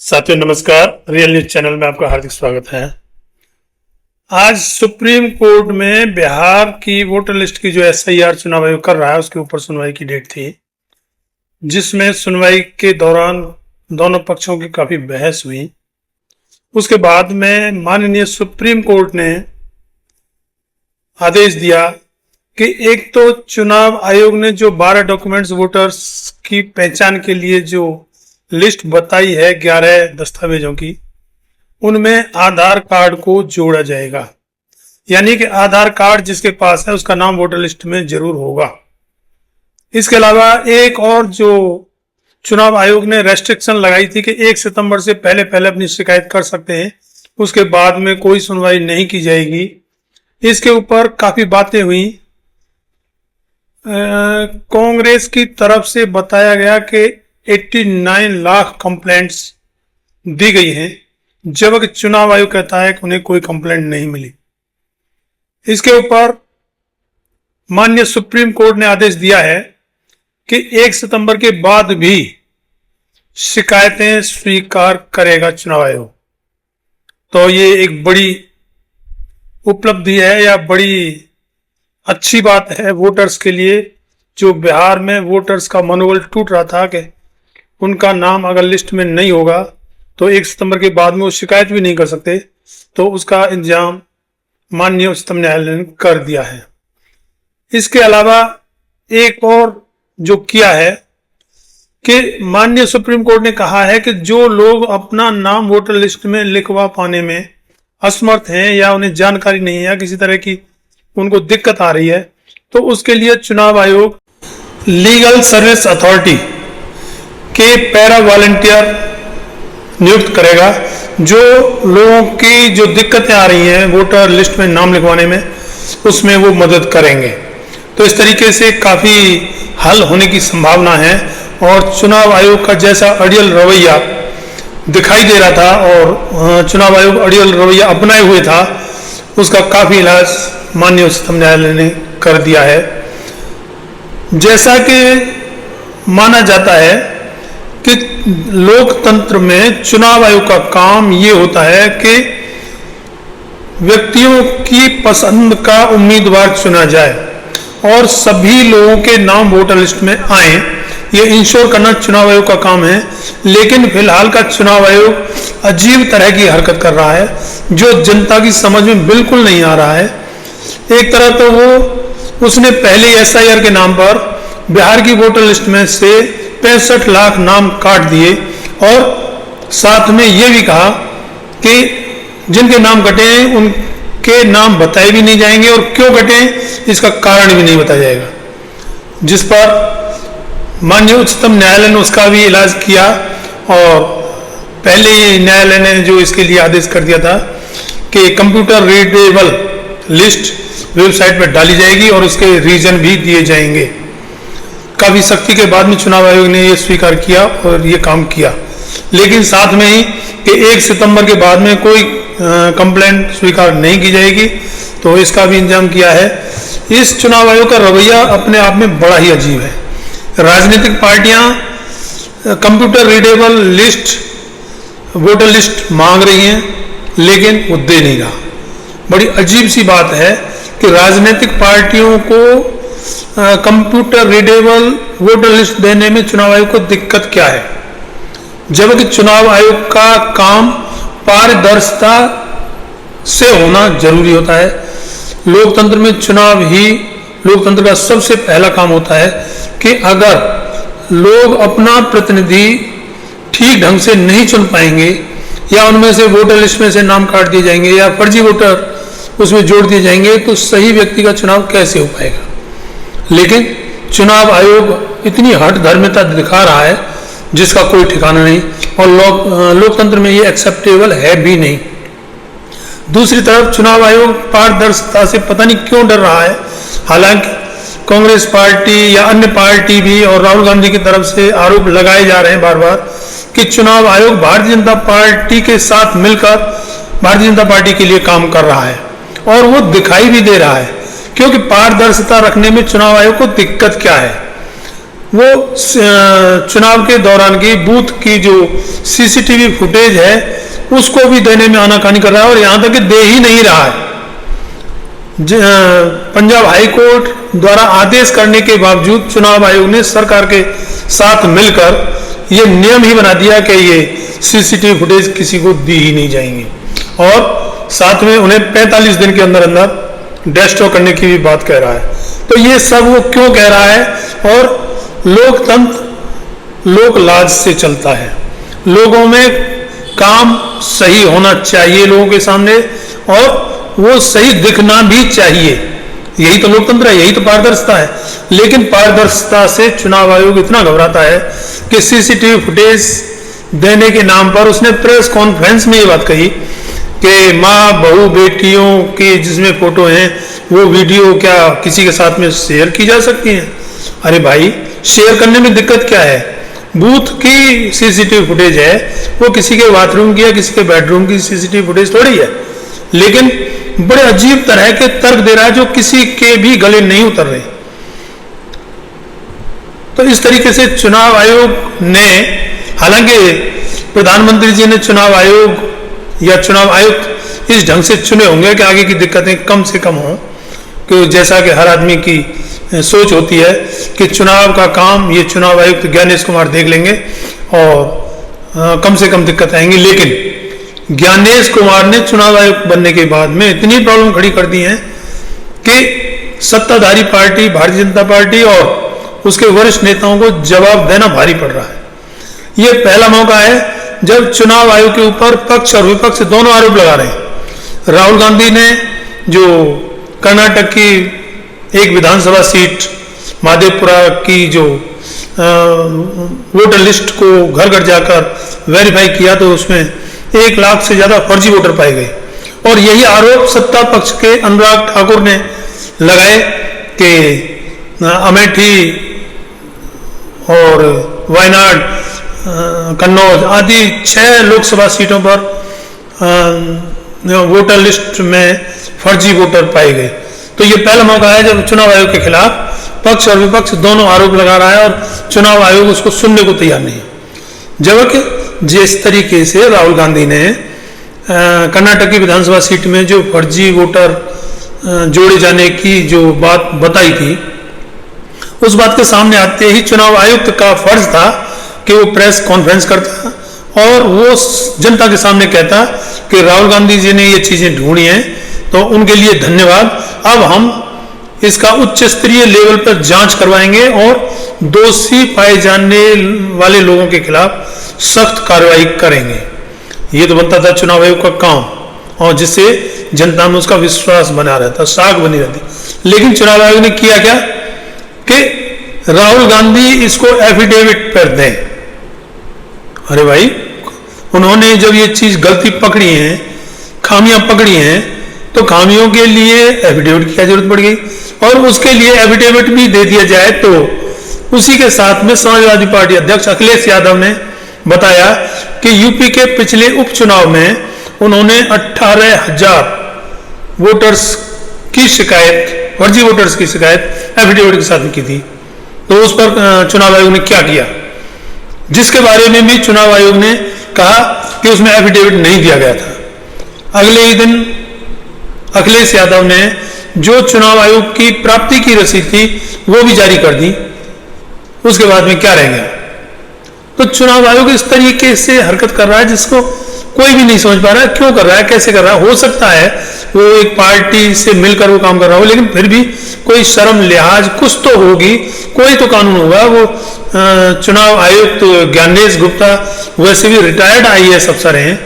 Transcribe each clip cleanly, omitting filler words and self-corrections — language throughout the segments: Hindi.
साथियों नमस्कार। रियल न्यूज चैनल में आपका हार्दिक स्वागत है। आज सुप्रीम कोर्ट में बिहार की वोटर लिस्ट की जो SIR चुनाव आयोग कर रहा है उसके ऊपर सुनवाई की डेट थी, जिसमें सुनवाई के दौरान दोनों पक्षों की काफी बहस हुई। उसके बाद में माननीय सुप्रीम कोर्ट ने आदेश दिया कि एक तो चुनाव आयोग ने जो 12 डॉक्यूमेंट्स वोटर्स की पहचान के लिए जो लिस्ट बताई है 11 दस्तावेजों की, उनमें आधार कार्ड को जोड़ा जाएगा। यानी कि आधार कार्ड जिसके पास है उसका नाम वोटर लिस्ट में जरूर होगा। इसके अलावा एक और जो चुनाव आयोग ने रेस्ट्रिक्शन लगाई थी कि 1 सितंबर से पहले पहले अपनी शिकायत कर सकते हैं, उसके बाद में कोई सुनवाई नहीं की जाएगी। इसके ऊपर काफी बातें हुई। कांग्रेस की तरफ से बताया गया कि 89 लाख कंप्लेंट्स दी गई हैं, जबकि चुनाव आयोग कहता है कि उन्हें कोई कंप्लेंट नहीं मिली। इसके ऊपर माननीय सुप्रीम कोर्ट ने आदेश दिया है कि 1 सितंबर के बाद भी शिकायतें स्वीकार करेगा चुनाव आयोग। तो ये एक बड़ी उपलब्धि है या बड़ी अच्छी बात है वोटर्स के लिए, जो बिहार में वोटर्स का मनोबल टूट रहा था कि उनका नाम अगर लिस्ट में नहीं होगा तो 1 सितंबर के बाद में वो शिकायत भी नहीं कर सकते। तो उसका इंतजाम माननीय उच्चतम न्यायालय ने कर दिया है। इसके अलावा एक और जो किया है कि माननीय सुप्रीम कोर्ट ने कहा है कि जो लोग अपना नाम वोटर लिस्ट में लिखवा पाने में असमर्थ हैं या उन्हें जानकारी नहीं है या किसी तरह की उनको दिक्कत आ रही है, तो उसके लिए चुनाव आयोग लीगल सर्विस अथॉरिटी के पैरा वॉलंटियर नियुक्त करेगा, जो लोगों की जो दिक्कतें आ रही हैं वोटर लिस्ट में नाम लिखवाने में उसमें वो मदद करेंगे। तो इस तरीके से काफ़ी हल होने की संभावना है। और चुनाव आयोग का जैसा अड़ियल रवैया दिखाई दे रहा था और चुनाव आयोग अड़ियल रवैया अपनाए हुए था, उसका काफ़ी इलाज माननीय उच्चतम न्यायालय ने कर दिया है। जैसा कि माना जाता है कि लोकतंत्र में चुनाव आयोग का काम ये होता है कि व्यक्तियों की पसंद का उम्मीदवार चुना जाए और सभी लोगों के नाम वोटर लिस्ट में आए, ये इंश्योर करना चुनाव आयोग का काम है। लेकिन फिलहाल का चुनाव आयोग अजीब तरह की हरकत कर रहा है जो जनता की समझ में बिल्कुल नहीं आ रहा है। एक तरह तो उसने पहले SIR के नाम पर बिहार की वोटर लिस्ट में से 65 लाख नाम काट दिए और साथ में ये भी कहा कि जिनके नाम कटे उनके नाम बताए भी नहीं जाएंगे और क्यों कटे इसका कारण भी नहीं बताया जाएगा, जिस पर माननीय उच्चतम न्यायालय ने उसका भी इलाज किया। और पहले ही न्यायालय ने जो इसके लिए आदेश कर दिया था कि कंप्यूटर रीडेबल लिस्ट वेबसाइट पर डाली जाएगी और उसके रीजन भी दिए जाएंगे। काफ़ी सख्ती के बाद में चुनाव आयोग ने ये स्वीकार किया और ये काम किया, लेकिन साथ में ही कि 1 सितंबर के बाद में कोई कंप्लेंट स्वीकार नहीं की जाएगी, तो इसका भी इंतजाम किया है। इस चुनाव आयोग का रवैया अपने आप में बड़ा ही अजीब है। राजनीतिक पार्टियां computer readable list voter list मांग रही हैं, लेकिन वो दे नहीं रहा। बड़ी अजीब सी बात है कि राजनीतिक पार्टियों को कंप्यूटर रीडेबल वोटर लिस्ट देने में चुनाव आयोग को दिक्कत क्या है, जबकि चुनाव आयोग का काम पारदर्शिता से होना जरूरी होता है। लोकतंत्र में चुनाव ही लोकतंत्र का सबसे पहला काम होता है कि अगर लोग अपना प्रतिनिधि ठीक ढंग से नहीं चुन पाएंगे या उनमें से वोटर लिस्ट में से नाम काट दिए जाएंगे या फर्जी वोटर उसमें जोड़ दिए जाएंगे, तो सही व्यक्ति का चुनाव कैसे हो पाएगा। लेकिन चुनाव आयोग इतनी हठ धर्मिता दिखा रहा है जिसका कोई ठिकाना नहीं और लोकतंत्र में ये एक्सेप्टेबल है भी नहीं। दूसरी तरफ चुनाव आयोग पारदर्शिता से पता नहीं क्यों डर रहा है। हालांकि कांग्रेस पार्टी या अन्य पार्टी भी और राहुल गांधी की तरफ से आरोप लगाए जा रहे हैं बार बार कि चुनाव आयोग भारतीय जनता पार्टी के साथ मिलकर भारतीय जनता पार्टी के लिए काम कर रहा है, और वो दिखाई भी दे रहा है, क्योंकि पारदर्शिता रखने में चुनाव आयोग को दिक्कत क्या है। वो चुनाव के दौरान की बूथ की जो सीसीटीवी फुटेज है उसको भी देने में आनाकानी कर रहा है, और यहाँ तक कि दे ही नहीं रहा है। पंजाब हाई कोर्ट द्वारा आदेश करने के बावजूद चुनाव आयोग ने सरकार के साथ मिलकर ये नियम ही बना दिया कि ये सीसीटीवी फुटेज किसी को दी ही नहीं जाएंगी, और साथ में उन्हें 45 दिन के अंदर अंदर डिस्ट्रॉय करने की भी बात कह रहा है। तो ये सब वो क्यों कह रहा है? और लोकतंत्र लोक लाज से चलता है, लोगों में काम सही होना चाहिए लोगों के सामने, और वो सही दिखना भी चाहिए। यही तो लोकतंत्र है, यही तो पारदर्शिता है। लेकिन पारदर्शिता से चुनाव आयोग इतना घबराता है कि सीसीटीवी फुटेज देने के नाम पर उसने प्रेस कॉन्फ्रेंस में ये बात कही कि माँ बहू बेटियों की जिसमें फोटो हैं वो वीडियो क्या किसी के साथ में शेयर की जा सकती हैं? अरे भाई, शेयर करने में दिक्कत क्या है? बूथ की सीसीटीवी फुटेज है, वो किसी के बाथरूम की या किसी के बेडरूम की सीसीटीवी फुटेज थोड़ी है। लेकिन बड़े अजीब तरह के तर्क दे रहा है जो किसी के भी गले नहीं उतर रहे। तो इस तरीके से चुनाव आयोग ने, हालांकि प्रधानमंत्री जी ने चुनाव आयोग या चुनाव आयुक्त इस ढंग से चुने होंगे कि आगे की दिक्कतें कम से कम हों, कि जैसा कि हर आदमी की सोच होती है कि चुनाव का काम ये चुनाव आयुक्त ज्ञानेश कुमार देख लेंगे और कम से कम दिक्कत आएंगी। लेकिन ज्ञानेश कुमार ने चुनाव आयुक्त बनने के बाद में इतनी प्रॉब्लम खड़ी कर दी है कि सत्ताधारी पार्टी भारतीय जनता पार्टी और उसके वरिष्ठ नेताओं को जवाब देना भारी पड़ रहा है। ये पहला मौका है जब चुनाव आयोग के ऊपर पक्ष और विपक्ष दोनों आरोप लगा रहे हैं। राहुल गांधी ने जो कर्नाटक की एक विधानसभा सीट माधेपुरा की जो वोटर लिस्ट को घर घर जाकर वेरीफाई किया तो उसमें 1 लाख से ज्यादा फर्जी वोटर पाए गए, और यही आरोप सत्ता पक्ष के अनुराग ठाकुर ने लगाए कि अमेठी और वायनाड, कन्नौज आदि 6 लोकसभा सीटों पर वोटर लिस्ट में फर्जी वोटर पाए गए। तो ये पहला मौका है जब चुनाव आयोग के खिलाफ पक्ष और विपक्ष दोनों आरोप लगा रहा है और चुनाव आयोग उसको सुनने को तैयार नहीं है। जबकि जिस तरीके से राहुल गांधी ने कर्नाटक की विधानसभा सीट में जो फर्जी वोटर जोड़े जाने की जो बात बताई थी, उस बात के सामने आते ही चुनाव आयुक्त का फर्ज था कि वो प्रेस कॉन्फ्रेंस करता और वो जनता के सामने कहता कि राहुल गांधी जी ने ये चीजें ढूंढी हैं तो उनके लिए धन्यवाद, अब हम इसका उच्च स्तरीय लेवल पर जांच करवाएंगे और दोषी पाए जाने वाले लोगों के खिलाफ सख्त कार्रवाई करेंगे। ये तो बनता था चुनाव आयोग का काम, और जिससे जनता में उसका विश्वास बना रहता, साख बनी रहती। लेकिन चुनाव आयोग ने किया क्या कि राहुल गांधी इसको एफिडेविट पर दें। अरे भाई, उन्होंने जब ये चीज गलती पकड़ी है, खामियां पकड़ी हैं, तो खामियों के लिए एफिडेविट की क्या जरूरत पड़ गई? और उसके लिए एफिडेविट भी दे दिया जाए तो उसी के साथ में समाजवादी पार्टी अध्यक्ष अखिलेश यादव ने बताया कि यूपी के पिछले उपचुनाव में उन्होंने 18,000 वोटर्स की शिकायत, फर्जी वोटर्स की शिकायत एफिडेविट के साथ की थी। तो उस पर चुनाव आयोग ने क्या किया, जिसके बारे में भी चुनाव आयोग ने कहा कि उसमें एफिडेविट नहीं दिया गया था। अगले ही दिन अखिलेश यादव ने जो चुनाव आयोग की प्राप्ति की रसीद थी वो भी जारी कर दी। उसके बाद में क्या रह गया? तो चुनाव आयोग इस तरीके से हरकत कर रहा है जिसको कोई भी नहीं समझ पा रहा है क्यों कर रहा है, कैसे कर रहा है। हो सकता है वो एक पार्टी से मिलकर वो काम कर रहा हो, लेकिन फिर भी कोई शर्म लिहाज कुछ तो होगी, कोई तो कानून होगा। वो चुनाव आयुक्त ज्ञानेश गुप्ता वैसे भी रिटायर्ड IAS अफसर हैं,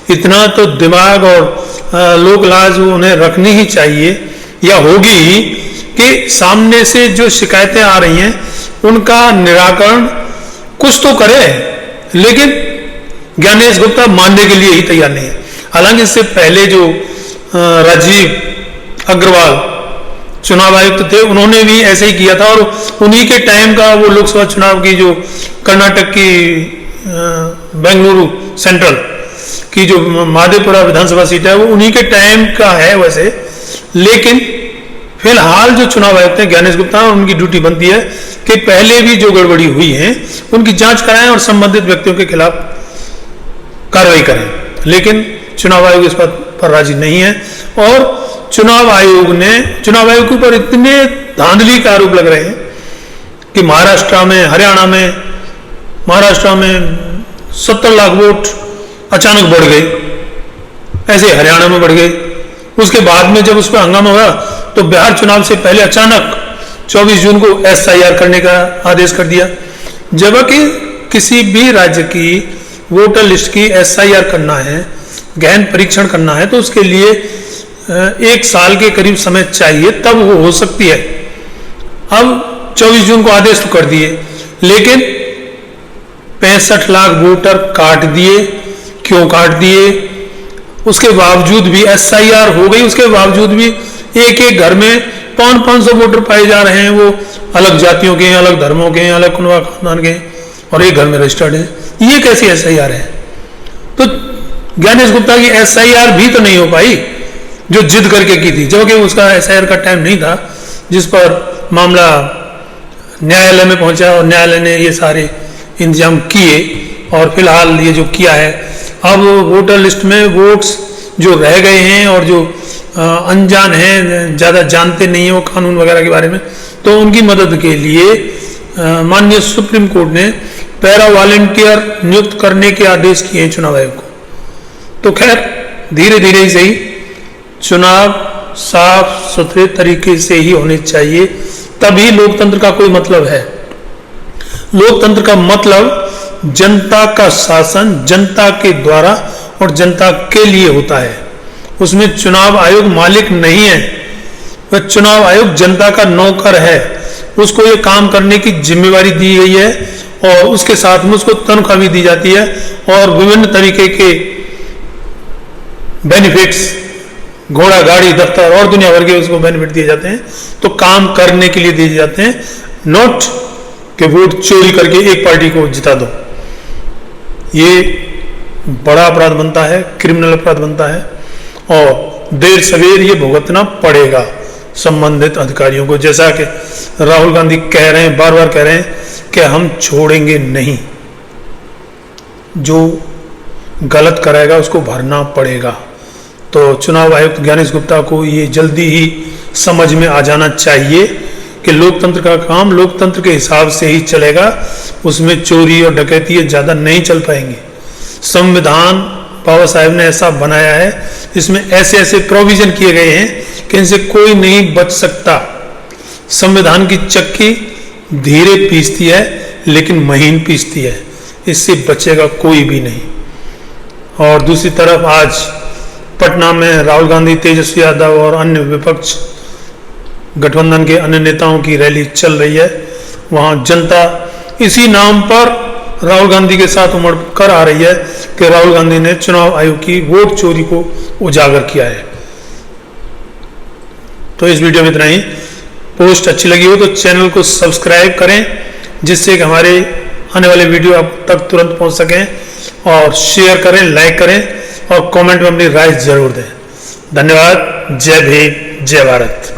इतना तो दिमाग और लोक लाज उन्हें रखनी ही चाहिए या होगी ही कि सामने से जो शिकायतें आ रही हैं उनका निराकरण कुछ तो करे। लेकिन ज्ञानेश गुप्ता मानने के लिए ही तैयार नहीं है। हालांकि इससे पहले जो राजीव अग्रवाल चुनाव आयुक्त थे उन्होंने भी ऐसे ही किया था, और उन्हीं के टाइम का वो लोकसभा चुनाव की जो कर्नाटक की बेंगलुरु सेंट्रल की जो माधेपुरा विधानसभा सीट है वो उन्हीं के टाइम का है वैसे। लेकिन फिलहाल जो चुनाव आयुक्त हैं ज्ञानेश गुप्ता, उनकी ड्यूटी बनती है कि पहले भी जो गड़बड़ी हुई है उनकी जांच कराएं और संबंधित व्यक्तियों के खिलाफ कार्रवाई करें। लेकिन चुनाव आयोग इस बात पर राजी नहीं है और चुनाव आयोग के ऊपर इतने धांधली के आरोप लग रहे हैं कि महाराष्ट्र में 70 लाख वोट अचानक बढ़ गए, ऐसे हरियाणा में बढ़ गए। उसके बाद में जब उस पर हंगामा हुआ तो बिहार चुनाव से पहले अचानक 24 जून को SIR करने का आदेश कर दिया, जबकि किसी भी राज्य की वोटर लिस्ट की SIR करना है, गहन परीक्षण करना है, तो उसके लिए 1 साल के करीब समय चाहिए, तब वो हो सकती है। अब 24 जून को आदेश तो कर दिए, लेकिन 65 लाख वोटर काट दिए। क्यों काट दिए? उसके बावजूद भी SIR हो गई, उसके बावजूद भी एक एक घर में 500 वोटर पाए जा रहे हैं, वो अलग जातियों के हैं, अलग धर्मों के हैं, अलग कुनबा खानदान के हैं, और एक घर में रजिस्टर्ड है। ये कैसी SIR है? तो ज्ञानेश गुप्ता की SIR भी तो नहीं हो पाई जो जिद करके की थी, जबकि उसका SIR का टाइम नहीं था, जिस पर मामला न्यायालय में पहुंचा और न्यायालय ने ये सारे इंतजाम किए और फिलहाल ये जो किया है, अब वोटर लिस्ट में वोट्स जो रह गए हैं और जो अनजान हैं, ज़्यादा जानते नहीं हैं वो कानून वगैरह के बारे में, तो उनकी मदद के लिए माननीय सुप्रीम कोर्ट ने पैरा वॉलंटियर नियुक्त करने के आदेश किए हैं चुनाव आयोग को। तो खैर धीरे धीरे ही सही, चुनाव साफ सुथरे तरीके से ही होने चाहिए, तभी लोकतंत्र का कोई मतलब है। लोकतंत्र का मतलब जनता का शासन जनता के द्वारा और जनता के लिए होता है। उसमें चुनाव आयोग मालिक नहीं है, वह चुनाव आयोग जनता का नौकर है। उसको ये काम करने की जिम्मेवारी दी गई है और उसके साथ में उसको तनख्वाह भी दी जाती है और विभिन्न तरीके के बेनिफिट्स, घोड़ा गाड़ी दफ्तर और दुनिया भर के उसको बेनिफिट दिए जाते हैं। तो काम करने के लिए दिए जाते हैं, नोट कि वोट चोरी करके एक पार्टी को जिता दो। ये बड़ा अपराध बनता है, क्रिमिनल अपराध बनता है और देर सवेर ये भुगतना पड़ेगा संबंधित अधिकारियों को। जैसा कि राहुल गांधी कह रहे हैं, बार बार कह रहे हैं कि हम छोड़ेंगे नहीं, जो गलत कराएगा उसको भरना पड़ेगा। तो चुनाव आयुक्त ज्ञानेश गुप्ता को ये जल्दी ही समझ में आ जाना चाहिए कि लोकतंत्र का काम लोकतंत्र के हिसाब से ही चलेगा, उसमें चोरी और डकैती ज़्यादा नहीं चल पाएंगे। संविधान बाबा साहेब ने ऐसा बनाया है, इसमें ऐसे ऐसे प्रोविजन किए गए हैं कि इनसे कोई नहीं बच सकता। संविधान की चक्की धीरे पीसती है लेकिन महीन पीसती है, इससे बचेगा कोई भी नहीं। और दूसरी तरफ आज पटना में राहुल गांधी, तेजस्वी यादव और अन्य विपक्ष गठबंधन के अन्य नेताओं की रैली चल रही है। वहां जनता इसी नाम पर राहुल गांधी के साथ उमड़ कर आ रही है कि राहुल गांधी ने चुनाव आयोग की वोट चोरी को उजागर किया है। तो इस वीडियो में इतना ही। पोस्ट अच्छी लगी हो तो चैनल को सब्सक्राइब करें, जिससे कि हमारे आने वाले वीडियो आप तक तुरंत पहुंच सकें, और शेयर करें, लाइक करें और कमेंट में अपनी राय जरूर दें। धन्यवाद। जय भीम, जय भारत।